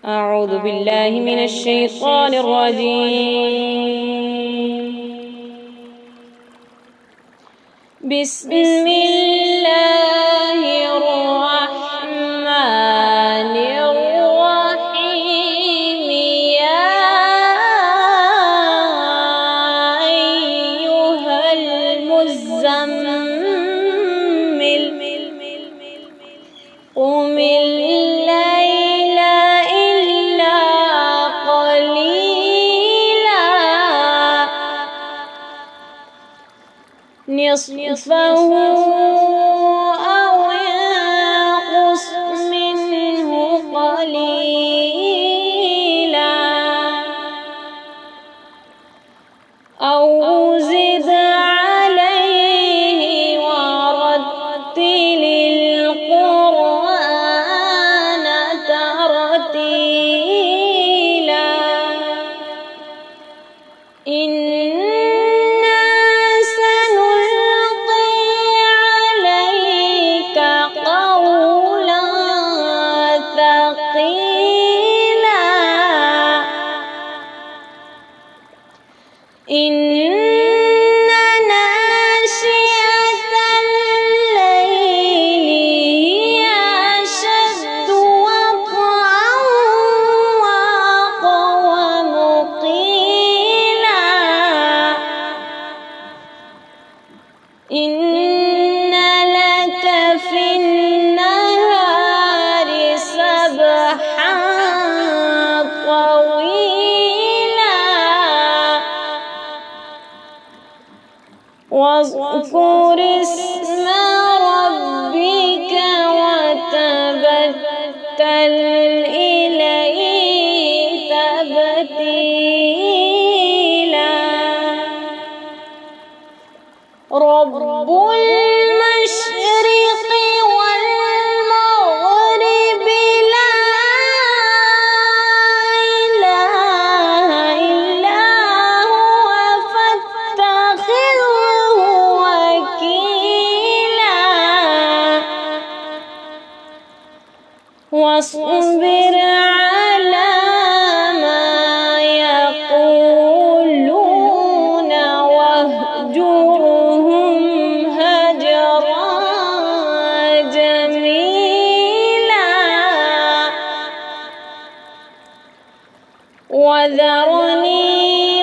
أعوذ بالله من الشيطان الرجيم. بسم الله الرحمن الرحيم. يا أيها المزمل قم الليل إلا قليلا نصفه أو انقص منه قليلا أو زد عليه ورتل القرآن ترتيلا. إنا سنلقي عليك قولا ثقيلا. إن ناشئة الليل هي أشد وطئا وأقوم قيلا. إن لك في النهار سبحا طويلا. واذكر اسم ربك وتبتل إليه تبتيلا. رب المشرق والمغرب لا إله إلا هو فاتخذه وكيلا. واصبر على ما يقولون واهجرهم هجرا جميلا. وذرني